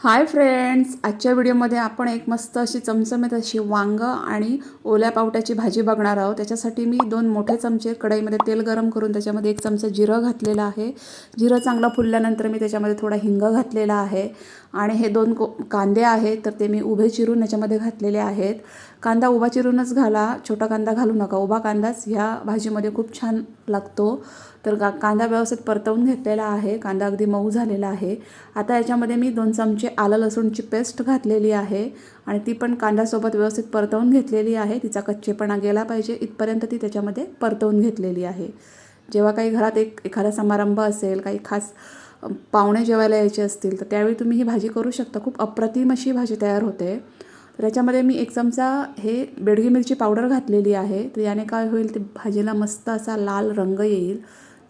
Hi friends, आजच्या व्हिडिओमध्ये आपण एक मस्त अशी चमचमीत अशी वांग आणि ओल्या पावट्याची भाजी बघणार आहोत। त्याच्यासाठी मी 2 मोठे चमचे कढईमध्ये तेल गरम करून त्याच्यामध्ये 1 चमचा जिरं घातलेलं आहे। जिरं चांगलं फुलल्यानंतर मी त्याच्यामध्ये थोडा हिंग घातलेला आहे आणि हे 2 कांदे आहेत तर ते मी उभे चिरून याच्यामध्ये घातलेले आहेत। कांदा उभा चिरूनच घाला, छोटा कांदा घालू नका। उभा कांदाच ह्या भाजीमध्ये खूप छान लागतो। तर कांदा व्यवस्थित परतवून घेतलेला आहे। कांदा अगदी मऊ झालेला आहे। आता याच्यामध्ये मी 2 चमचे आलं लसूणची पेस्ट घातलेली आहे आणि ती पण कांद्यासोबत व्यवस्थित परतवून घेतलेली आहे। तिचा कच्चेपणा गेला पाहिजे इथपर्यंत ती त्याच्यामध्ये परतवून घेतलेली आहे। जेव्हा काही घरात एखादा समारंभ असेल, काही खास पाहुणे जेवायला यायचे असतील तर त्यावेळी तुम्ही ही भाजी करू शकता। खूप अप्रतिम अशी भाजी तयार होते। तर याच्यामध्ये मी 1 चमचा हे बेडगी मिरची पावडर घातलेली आहे। तर याने काय होईल, ते भाजीला मस्त असा लाल रंग येईल।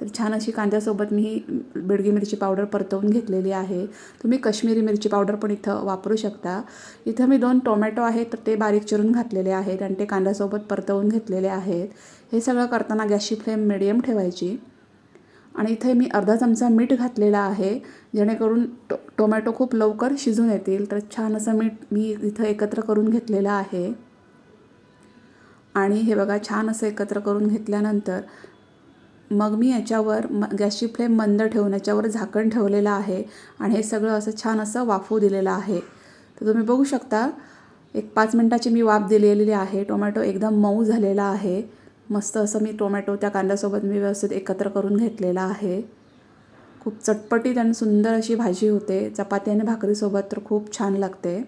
तर छान अशी कांद्यासोबत मी ही बेडगी मिरची पावडर परतवून घेतलेली आहे। तुम्ही काश्मीरी मिरची पावडर पण इथं वापरू शकता। इथं मी 2 टोमॅटो आहेत तर ते बारीक चिरून घातलेले आहेत आणि ते कांद्यासोबत परतवून घेतलेले आहेत। हे सगळं करताना गॅसची फ्लेम मिडियम ठेवायची आणि इथे मी अर्धा चमचा मीठ घातलेला आहे, जेणेकरून टोमॅटो खूप लवकर शिजून येतील। तर छान असं मीठ मी इथं एकत्र करून घेतलेलं आहे आणि हे बघा छान असं एकत्र करून घेतल्यानंतर मग मी याच्यावर गॅसची फ्लेम मंद ठेवून याच्यावर झाकण ठेवलेलं आहे आणि हे सगळं असं छान असं वाफू दिलेलं आहे। तर तुम्ही बघू शकता, एक 5 मिनिटाची मी वाफ दिलेली आहे। टोमॅटो एकदम मऊ झालेला आहे। मस्त असं मी टोमॅटो त्या कांद्यासोबत मी व्यवस्थित एकत्र करून घेतलेला आहे। खूप चटपटीत आणि सुंदर अशी भाजी होते। चपाती आणि भाकरीसोबत तर खूप छान लागते।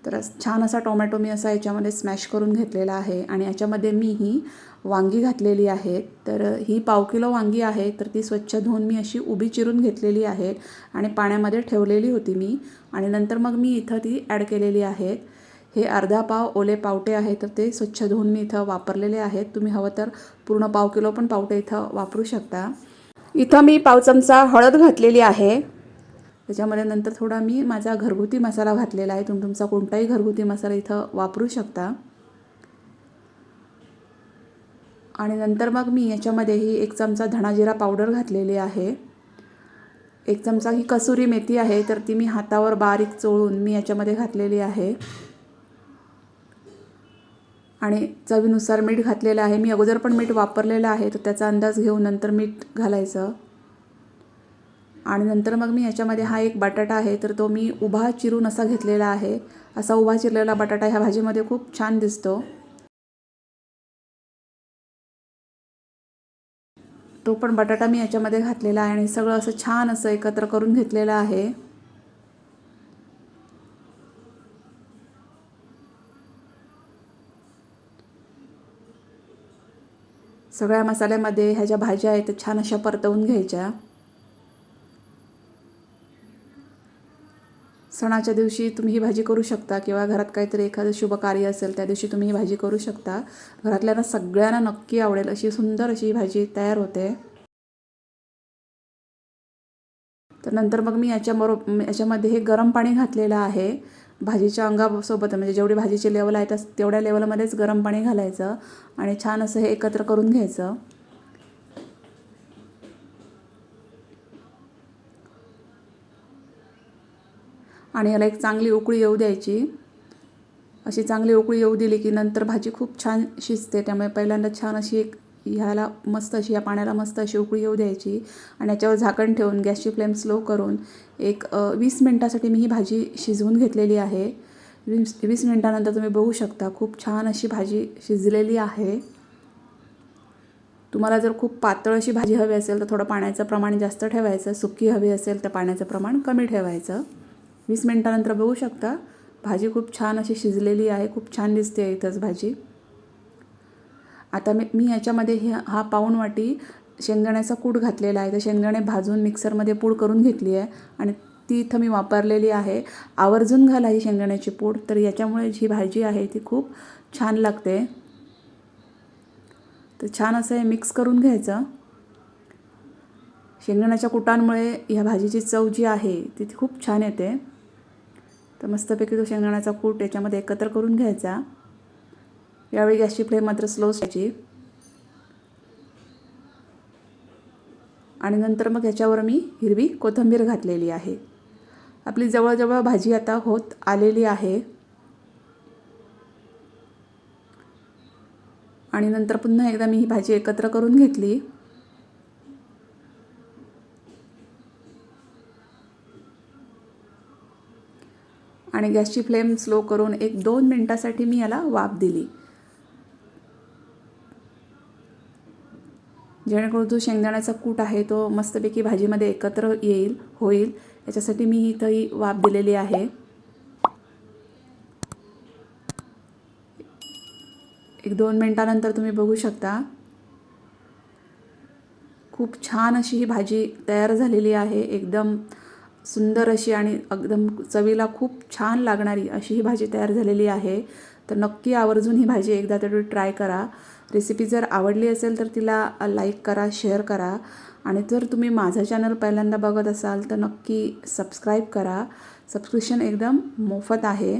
तर छान असा टोमॅटो मी असा याच्यामध्ये स्मॅश करून घेतलेला आहे आणि याच्यामध्ये मी ही वांगी घातलेली आहे। तर ही पाव किलो वांगी आहे तर ती स्वच्छ धुवून मी अशी उभी चिरून घेतलेली आहे आणि पाण्यामध्ये ठेवलेली होती मी आणि नंतर मग मी इथं ती ॲड केलेली आहेत। हे अर्धा पाव ओले पावटे आहेत तर ते स्वच्छ धुवून मी इथं वापरलेले आहेत। तुम्ही हवं तर पूर्ण पाव किलो पण पावटे इथं वापरू शकता। इथं मी पाव चमचा हळद घातलेली आहे। त्याच्यामध्ये नंतर थोडा मी माझा घरगुती मसाला घातलेला आहे। तुमचा कोणताही घरगुती मसाला इथं वापरू शकता। आणि नंतर मग मी याच्यामध्ये ही 1 चमचा धणा जिरा पावडर घातलेली आहे। 1 चमचा ही कसुरी मेथी आहे तर ती मी हातावर बारीक चोळून मी याच्यामध्ये घातलेली आहे आणि चवीनुसार मीठ घातलेलं आहे। मी अगोदर पण मीठ वापरलेलं आहे तर त्याचा अंदाज घेऊन नंतर मीठ घालायचं। आणि नंतर मग मी याच्यामध्ये हा एक बटाटा आहे तर तो मी उभा चिरून असा घेतलेला आहे। असा उभा चिरलेला बटाटा ह्या भाजीमध्ये खूप छान दिसतो। तो पण बटाटा मी याच्यामध्ये घातलेला आहे आणि सगळं असं छान असं एकत्र करून घेतलेलं आहे। सगळ्या मसाल्यामध्ये ह्या ज्या भाज्या आहेत त्या छान अशा परतवून घ्यायच्या। सणाच्या दिवशी तुम्ही ही भाजी करू शकता किंवा घरात काहीतरी एखादं शुभ कार्य असेल त्या दिवशी तुम्ही ही भाजी करू शकता। घरातल्यांना सगळ्यांना नक्की आवडेल अशी सुंदर अशी भाजी तयार होते। तर नंतर मग मी याच्यामध्ये हे गरम पाणी घातलेलं आहे। भाजीच्या अंगासोबत म्हणजे जेवढी भाजीची लेवल आहे तेवढ्या लेवलमध्येच गरम पाणी घालायचं आणि छान असं हे एकत्र करून घ्यायचं। आणि याला एक चांगली उकळी येऊ द्यायची। अशी चांगली उकळी येऊ दिली की नंतर भाजी खूप छान शिजते। त्यामुळे पहिल्यांदा छान अशी ह्याला मस्त अशी या पाण्याला मस्त अशी उकळी येऊ द्यायची आणि याच्यावर झाकण ठेवून गॅसची फ्लेम स्लो करून एक 20 मिनिटासाठी मी ही भाजी शिजवून घेतलेली आहे। 20 मिनिटानंतर तुम्ही बघू शकता खूप छान अशी भाजी शिजलेली आहे। तुम्हाला जर खूप पातळ अशी भाजी हवी असेल तर थोडं पाण्याचं प्रमाण जास्त ठेवायचं। सुकी हवी असेल तर पाण्याचं प्रमाण कमी ठेवायचं। 20 मिनिटानंतर बघू शकता भाजी खूप छान अशी शिजलेली आहे। खूप छान दिसते इथंच भाजी। आता मी याच्यामध्ये हा पाऊण वाटी शेंगदाण्याचा कूट घातलेला आहे। तर शेंगदाणे भाजून मिक्सरमध्ये पूड करून घेतली आहे आणि ती इथं मी वापरलेली आहे। आवर्जून घाला ही शेंगदाण्याची पूड, तर याच्यामुळे जी भाजी आहे ती खूप छान लागते। तर छान असं हे मिक्स करून घ्यायचं। शेंगदाण्याच्या कुटांमुळे ह्या भाजीची चव जी आहे ती खूप छान येते। तर मस्तपैकी तो शेंगदाण्याचा कूट याच्यामध्ये एकत्र करून घ्यायचा। यावेळी गॅसची फ्लेम मात्र स्लो करायची आणि नंतर मग याच्यावर मी हिरवी कोथिंबीर घातलेली आहे। आपली जवळजवळ भाजी आता होत आलेली आहे. आणि नंतर पुन्हा एकदा मी ही भाजी एकत्र करून घेतली. आणि गॅसची फ्लेम स्लो करून 1-2 मिनिटासाठी मी याला वाफ दिली, जेणेकरून जो शेंगदाण्याचा कूट आहे तो मस्तपैकी भाजीमध्ये एकत्र होईल याच्यासाठी मी इथंही वाफ दिलेली आहे. 1-2 मिनिटानंतर तुम्ही बघू शकता खूप छान अशी ही भाजी तयार झालेली आहे. एकदम सुंदर अशी आणि एकदम चवीला खूप छान लागणारी अशी ही भाजी तयार झालेली आहे. तर नक्की आवर्जून ही भाजी एकदा तरी ट्राय करा. रेसिपी जर आवडली असेल तर तिला लाईक करा, शेअर करा आणि जर तुम्ही माझा चॅनल पहिल्यांदा बघत असाल तर नक्की सबस्क्राईब करा. सबस्क्रिप्शन एकदम मोफत आहे.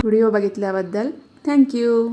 व्हिडिओ बघितल्याबद्दल थँक्यू.